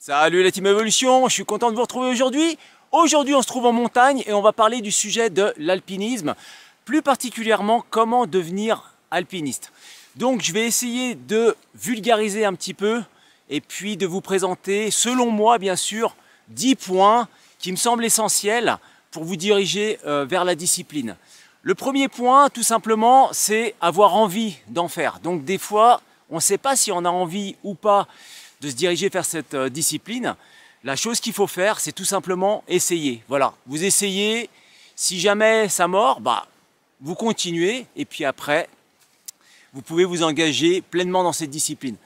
Salut la Team Evolution, je suis content de vous retrouver aujourd'hui. Aujourd'hui, on se trouve en montagne et on va parler du sujet de l'alpinisme, plus particulièrement comment devenir alpiniste. Donc, je vais essayer de vulgariser un petit peu et puis de vous présenter, selon moi bien sûr, 10 points qui me semblent essentiels pour vous diriger vers la discipline. Le premier point, tout simplement, c'est avoir envie d'en faire. Donc, des fois, on ne sait pas si on a envie ou pas de se diriger vers cette discipline. La chose qu'il faut faire, c'est tout simplement essayer. Voilà, vous essayez, si jamais ça mord, vous continuez et puis après, vous pouvez vous engager pleinement dans cette discipline.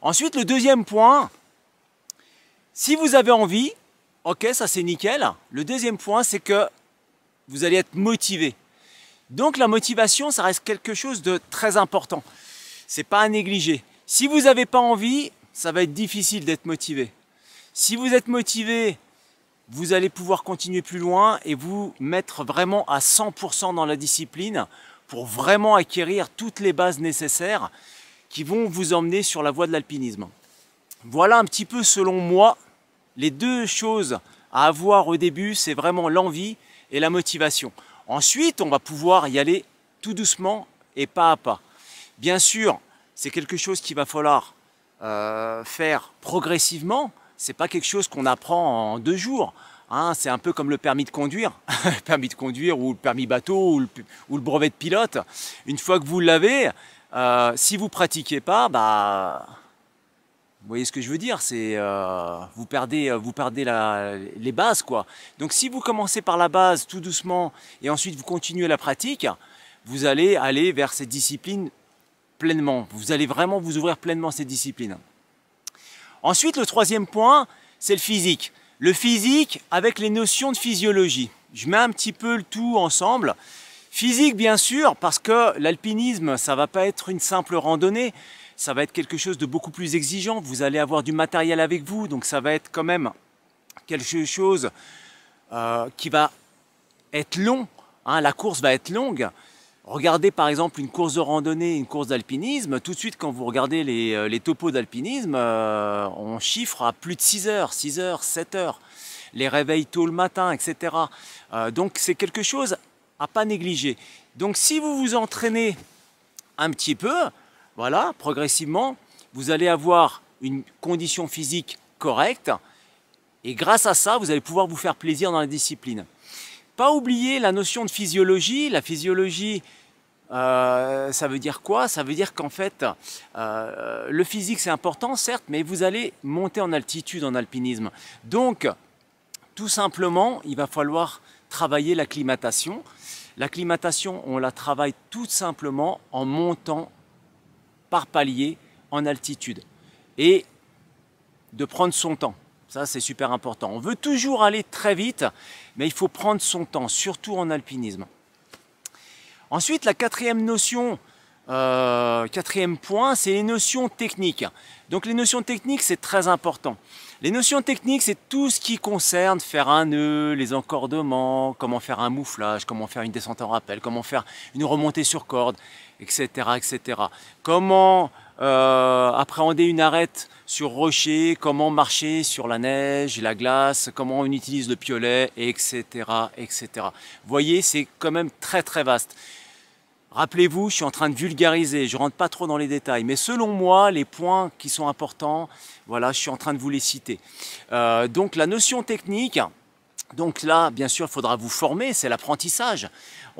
Ensuite, le deuxième point, si vous avez envie, ok, ça c'est nickel. Le deuxième point, c'est que vous allez être motivé. Donc la motivation, ça reste quelque chose de très important. C'est pas à négliger. Si vous n'avez pas envie, ça va être difficile d'être motivé. Si vous êtes motivé, vous allez pouvoir continuer plus loin et vous mettre vraiment à 100% dans la discipline pour vraiment acquérir toutes les bases nécessaires qui vont vous emmener sur la voie de l'alpinisme. Voilà un petit peu selon moi les deux choses à avoir au début, c'est vraiment l'envie et la motivation. Ensuite, on va pouvoir y aller tout doucement et pas à pas. Bien sûr, c'est quelque chose qu'il va falloir faire progressivement. C'est pas quelque chose qu'on apprend en 2 jours. Hein, c'est un peu comme le permis de conduire, le permis de conduire ou le permis bateau ou le brevet de pilote. Une fois que vous l'avez, si vous pratiquez pas, vous voyez ce que je veux dire, c'est vous perdez les bases quoi. Donc si vous commencez par la base tout doucement et ensuite vous continuez la pratique, vous allez aller vers cette discipline pleinement. Vous allez vraiment vous ouvrir pleinement cette discipline. Ensuite, le troisième point, c'est le physique. Le physique avec les notions de physiologie. Je mets un petit peu le tout ensemble. Physique, bien sûr, parce que l'alpinisme, ça ne va pas être une simple randonnée. Ça va être quelque chose de beaucoup plus exigeant. Vous allez avoir du matériel avec vous, donc ça va être quand même quelque chose qui va être long. Hein, la course va être longue. Regardez par exemple une course de randonnée, une course d'alpinisme, tout de suite quand vous regardez les topos d'alpinisme, on chiffre à plus de 6 heures, 6 heures, 7 heures, les réveils tôt le matin, etc. Donc c'est quelque chose à pas négliger. Donc si vous vous entraînez un petit peu, voilà, progressivement, vous allez avoir une condition physique correcte et grâce à ça, vous allez pouvoir vous faire plaisir dans la discipline. Pas oublier la notion de physiologie. La physiologie, ça veut dire quoi? Ça veut dire qu'en fait, le physique c'est important, certes, mais vous allez monter en altitude en alpinisme. Donc, tout simplement, il va falloir travailler l'acclimatation. L'acclimatation, on la travaille tout simplement en montant par palier en altitude et de prendre son temps. Ça, c'est super important. On veut toujours aller très vite, mais il faut prendre son temps, surtout en alpinisme. Ensuite, la quatrième notion, quatrième point, c'est les notions techniques. Donc, les notions techniques, c'est très important. Les notions techniques, c'est tout ce qui concerne faire un nœud, les encordements, comment faire un mouflage, comment faire une descente en rappel, comment faire une remontée sur corde, etc., etc. Comment appréhender une arête sur rocher, comment marcher sur la neige, la glace, comment on utilise le piolet, etc., etc. Vous voyez, c'est quand même très très vaste. Rappelez-vous, je suis en train de vulgariser, je ne rentre pas trop dans les détails, mais selon moi, les points qui sont importants, voilà, je suis en train de vous les citer. Donc la notion technique, donc là, bien sûr, il faudra vous former, c'est l'apprentissage.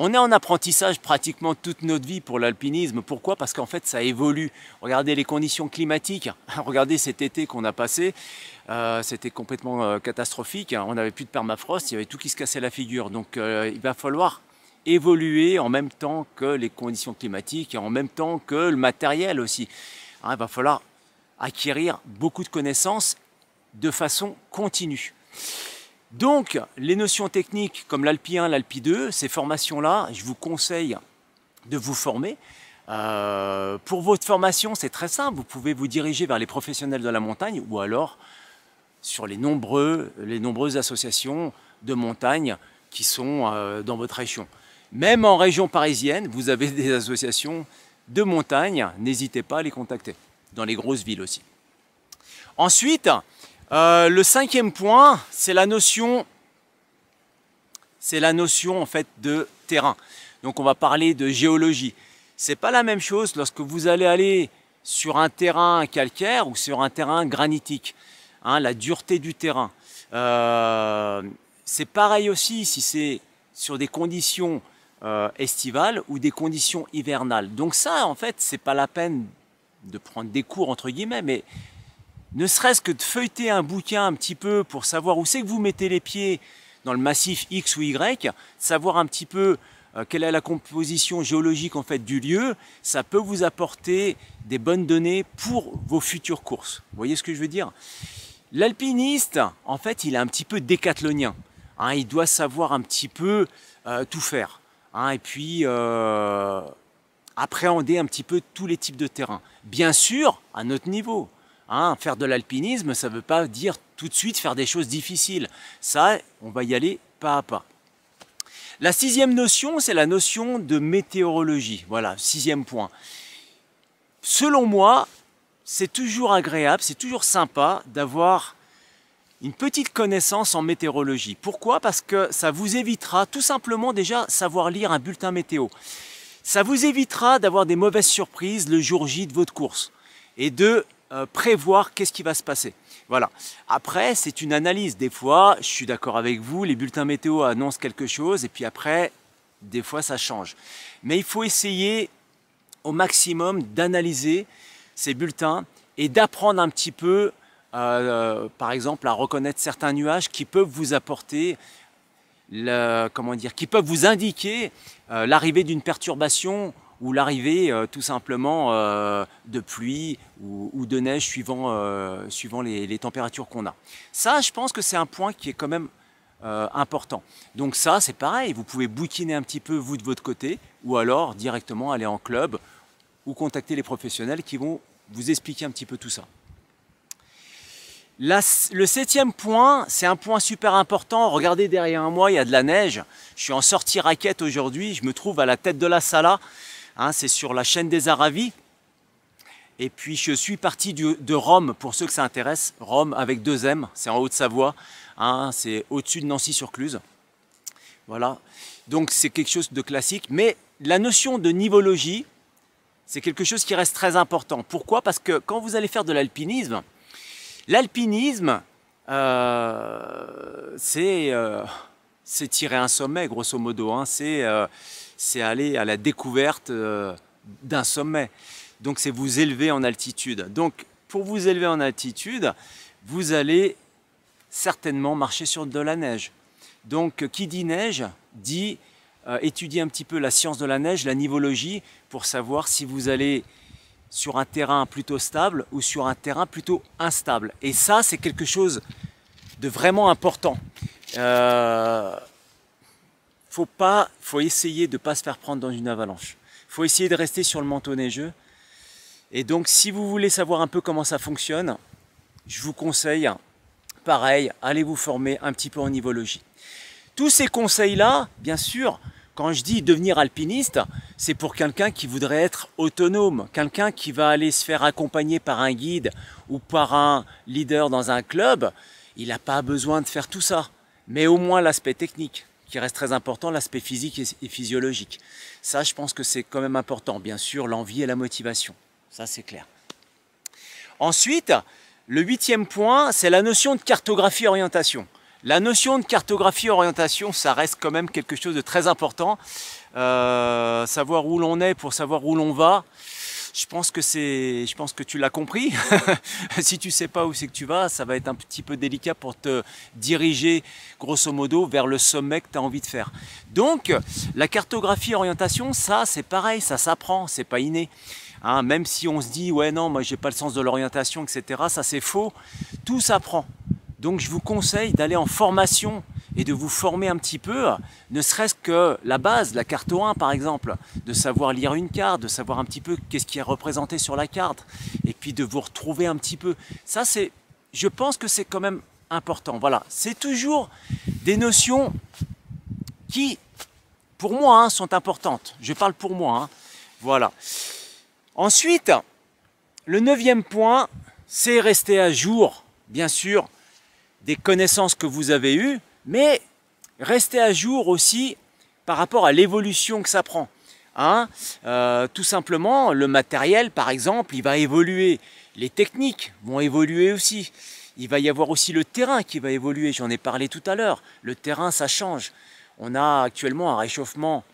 On est en apprentissage pratiquement toute notre vie pour l'alpinisme. Pourquoi? Parce qu'en fait, ça évolue. Regardez les conditions climatiques. Regardez cet été qu'on a passé. C'était complètement catastrophique. On n'avait plus de permafrost, il y avait tout qui se cassait la figure. Donc, il va falloir évoluer en même temps que les conditions climatiques et en même temps que le matériel aussi. Hein, il va falloir acquérir beaucoup de connaissances de façon continue. Donc, les notions techniques comme l'Alpi 1, l'Alpi 2, ces formations-là, je vous conseille de vous former. Pour votre formation, c'est très simple, vous pouvez vous diriger vers les professionnels de la montagne ou alors sur les nombreuses associations de montagne qui sont dans votre région. Même en région parisienne, vous avez des associations de montagne, n'hésitez pas à les contacter, dans les grosses villes aussi. Ensuite, Le cinquième point, c'est la notion en fait de terrain. Donc on va parler de géologie. C'est pas la même chose lorsque vous allez aller sur un terrain calcaire ou sur un terrain granitique. Hein, la dureté du terrain. C'est pareil aussi si c'est sur des conditions estivales ou des conditions hivernales. Donc ça, en fait, c'est pas la peine de prendre des cours entre guillemets, mais ne serait-ce que de feuilleter un bouquin un petit peu pour savoir où c'est que vous mettez les pieds dans le massif X ou Y, savoir un petit peu quelle est la composition géologique en fait du lieu, ça peut vous apporter des bonnes données pour vos futures courses. Vous voyez ce que je veux dire? L'alpiniste, en fait, il est un petit peu décathlonien. Hein, il doit savoir un petit peu tout faire. Hein, et puis appréhender un petit peu tous les types de terrains. Bien sûr, à notre niveau. Hein, faire de l'alpinisme, ça ne veut pas dire tout de suite faire des choses difficiles. Ça, on va y aller pas à pas. La sixième notion, c'est la notion de météorologie. Voilà, sixième point. Selon moi, c'est toujours agréable, c'est toujours sympa d'avoir une petite connaissance en météorologie. Pourquoi? Parce que ça vous évitera tout simplement déjà savoir lire un bulletin météo. Ça vous évitera d'avoir des mauvaises surprises le jour J de votre course et de prévoir qu'est-ce qui va se passer. Voilà. Après, c'est une analyse. Des fois, je suis d'accord avec vous, les bulletins météo annoncent quelque chose et puis après, des fois, ça change. Mais il faut essayer au maximum d'analyser ces bulletins et d'apprendre un petit peu, par exemple, à reconnaître certains nuages qui peuvent vous apporter, qui peuvent vous indiquer l'arrivée d'une perturbation ou l'arrivée tout simplement de pluie ou de neige suivant les températures qu'on a. Ça, je pense que c'est un point qui est quand même important. Donc ça, c'est pareil, vous pouvez bouquiner un petit peu vous de votre côté ou alors directement aller en club ou contacter les professionnels qui vont vous expliquer un petit peu tout ça. Le septième point, c'est un point super important. Regardez derrière moi, il y a de la neige. Je suis en sortie raquette aujourd'hui. Je me trouve à la tête de la Sala. Hein, c'est sur la chaîne des Aravis. Et puis je suis parti de Rome, pour ceux que ça intéresse. Rome avec 2 M, c'est en Haute-Savoie. Hein, c'est au-dessus de Nancy-sur-Cluse. Voilà. Donc c'est quelque chose de classique. Mais la notion de nivologie, c'est quelque chose qui reste très important. Pourquoi? Parce que quand vous allez faire de l'alpinisme, c'est tirer un sommet, grosso modo. Hein. C'est aller à la découverte d'un sommet. Donc, c'est vous élever en altitude. Donc, pour vous élever en altitude, vous allez certainement marcher sur de la neige. Donc, qui dit neige, dit étudier un petit peu la science de la neige, la nivologie, pour savoir si vous allez sur un terrain plutôt stable ou sur un terrain plutôt instable. Et ça, c'est quelque chose de vraiment important. Faut essayer de ne pas se faire prendre dans une avalanche. Il faut essayer de rester sur le manteau neigeux. Et donc, si vous voulez savoir un peu comment ça fonctionne, je vous conseille, pareil, allez vous former un petit peu en nivologie. Tous ces conseils-là, bien sûr, quand je dis devenir alpiniste, c'est pour quelqu'un qui voudrait être autonome, quelqu'un qui va aller se faire accompagner par un guide ou par un leader dans un club. Il n'a pas besoin de faire tout ça, mais au moins l'aspect technique, qui reste très important, l'aspect physique et physiologique. Ça, je pense que c'est quand même important. Bien sûr, l'envie et la motivation, ça c'est clair. Ensuite, le 8e point, c'est la notion de cartographie-orientation. La notion de cartographie-orientation, ça reste quand même quelque chose de très important. Savoir où l'on est pour savoir où l'on va, je pense que tu l'as compris. Si tu ne sais pas où c'est que tu vas, ça va être un petit peu délicat pour te diriger, grosso modo, vers le sommet que tu as envie de faire. Donc, la cartographie-orientation, ça, c'est pareil, ça s'apprend, c'est pas inné. Hein, même si on se dit, ouais, non, moi, j'ai pas le sens de l'orientation, etc., ça, c'est faux. Tout s'apprend. Donc je vous conseille d'aller en formation et de vous former un petit peu, ne serait-ce que la base, la carto 1 par exemple, de savoir lire une carte, de savoir un petit peu qu'est-ce qui est représenté sur la carte, et puis de vous retrouver un petit peu. Ça, je pense que c'est quand même important. Voilà, c'est toujours des notions qui, pour moi, hein, sont importantes. Je parle pour moi. Hein. Voilà. Ensuite, le 9e point, c'est rester à jour, bien sûr, des connaissances que vous avez eues, mais restez à jour aussi par rapport à l'évolution que ça prend. Hein, tout simplement, le matériel, par exemple, il va évoluer. Les techniques vont évoluer aussi. Il va y avoir aussi le terrain qui va évoluer. J'en ai parlé tout à l'heure. Le terrain, ça change. On a actuellement un réchauffement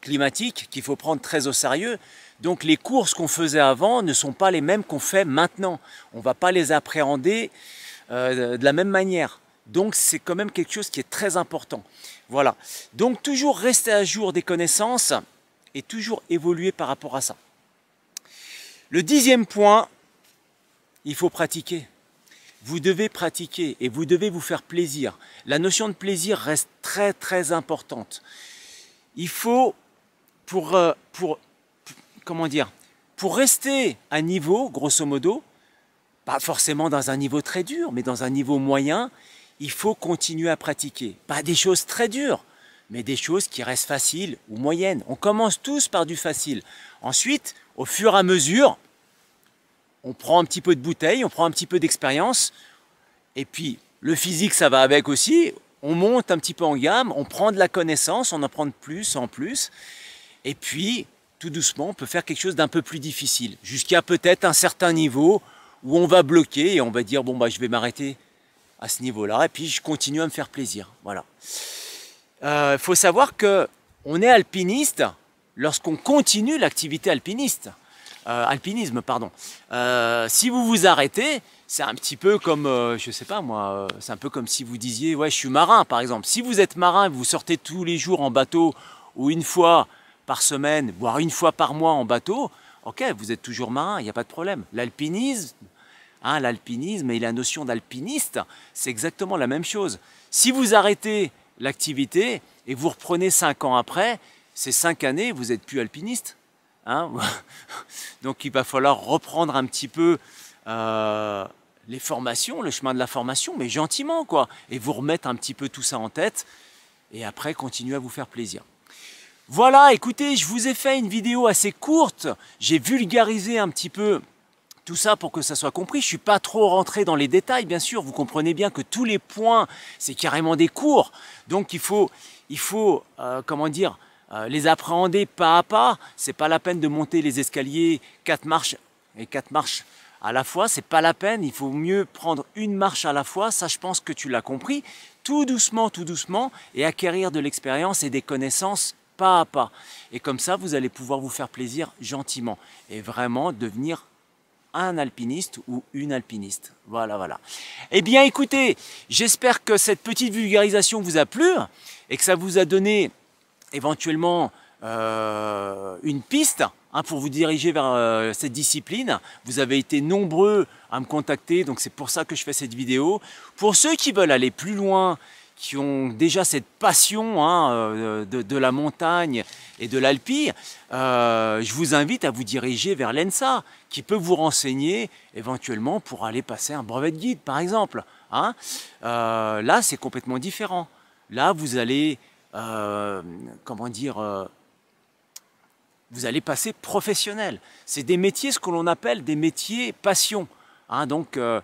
climatique qu'il faut prendre très au sérieux. Donc les courses qu'on faisait avant ne sont pas les mêmes qu'on fait maintenant. On ne va pas les appréhender de la même manière. Donc c'est quand même quelque chose qui est très important. Voilà. Donc toujours rester à jour des connaissances et toujours évoluer par rapport à ça. Le 10e point, il faut pratiquer. Vous devez pratiquer et vous devez vous faire plaisir. La notion de plaisir reste très très importante. Il faut, pour rester à niveau, grosso modo, pas forcément dans un niveau très dur, mais dans un niveau moyen, il faut continuer à pratiquer. Pas des choses très dures, mais des choses qui restent faciles ou moyennes. On commence tous par du facile. Ensuite, au fur et à mesure, on prend un petit peu de bouteille, on prend un petit peu d'expérience, et puis le physique, ça va avec aussi. On monte un petit peu en gamme, on prend de la connaissance, on en prend de plus en plus, et puis tout doucement, on peut faire quelque chose d'un peu plus difficile, jusqu'à peut-être un certain niveau où on va bloquer et on va dire bon bah je vais m'arrêter à ce niveau-là, et puis je continue à me faire plaisir. Voilà. Faut savoir que on est alpiniste lorsqu'on continue l'activité alpinisme, pardon. Si vous vous arrêtez, c'est un petit peu comme, je sais pas moi, c'est un peu comme si vous disiez, ouais, je suis marin par exemple. Si vous êtes marin et vous sortez tous les jours en bateau ou une fois par semaine, voire une fois par mois en bateau, ok, vous êtes toujours marin, il n'y a pas de problème. L'alpinisme, et la notion d'alpiniste, c'est exactement la même chose. Si vous arrêtez l'activité et vous reprenez 5 ans après, ces 5 années, vous n'êtes plus alpiniste. Hein. Donc il va falloir reprendre un petit peu les formations, le chemin de la formation, mais gentiment quoi, et vous remettre un petit peu tout ça en tête, et après continuer à vous faire plaisir. Voilà, écoutez, je vous ai fait une vidéo assez courte, j'ai vulgarisé un petit peu tout ça pour que ça soit compris. Je ne suis pas trop rentré dans les détails, bien sûr. Vous comprenez bien que tous les points, c'est carrément des cours. Donc il faut les appréhender pas à pas. Ce n'est pas la peine de monter les escaliers 4 marches et 4 marches à la fois. Ce n'est pas la peine. Il faut mieux prendre une marche à la fois. Ça, je pense que tu l'as compris. Tout doucement, et acquérir de l'expérience et des connaissances pas à pas. Et comme ça, vous allez pouvoir vous faire plaisir gentiment et vraiment devenir un alpiniste ou une alpiniste. Voilà. Eh bien, écoutez, j'espère que cette petite vulgarisation vous a plu et que ça vous a donné éventuellement une piste pour vous diriger vers cette discipline. Vous avez été nombreux à me contacter, donc c'est pour ça que je fais cette vidéo. Pour ceux qui veulent aller plus loin, qui ont déjà cette passion de la montagne et de l'alpi, je vous invite à vous diriger vers l'ENSA, qui peut vous renseigner éventuellement pour aller passer un brevet de guide, par exemple. Là, c'est complètement différent. Là, vous allez, vous allez passer professionnel. C'est des métiers, ce que l'on appelle des métiers passion. Donc, je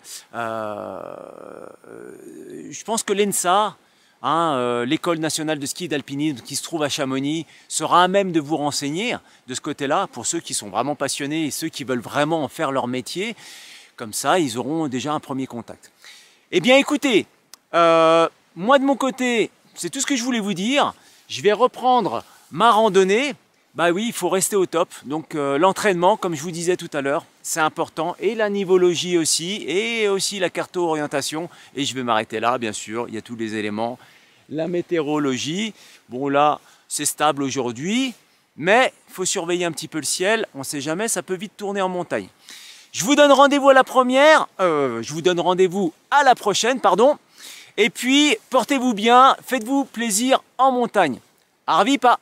pense que l'ENSA, l'école nationale de ski et d'alpinisme qui se trouve à Chamonix, sera à même de vous renseigner de ce côté-là pour ceux qui sont vraiment passionnés et ceux qui veulent vraiment en faire leur métier. Comme ça, ils auront déjà un premier contact. Eh bien, écoutez, moi de mon côté, c'est tout ce que je voulais vous dire. Je vais reprendre ma randonnée. Bah oui, il faut rester au top. Donc l'entraînement, comme je vous disais tout à l'heure, c'est important. Et la nivologie aussi, et aussi la carto-orientation. Et je vais m'arrêter là, bien sûr. Il y a tous les éléments. La météorologie, bon là, c'est stable aujourd'hui. Mais il faut surveiller un petit peu le ciel. On ne sait jamais, ça peut vite tourner en montagne. Je vous donne rendez-vous à la première. Je vous donne rendez-vous à la prochaine, pardon. Et puis, portez-vous bien. Faites-vous plaisir en montagne. Arvipa!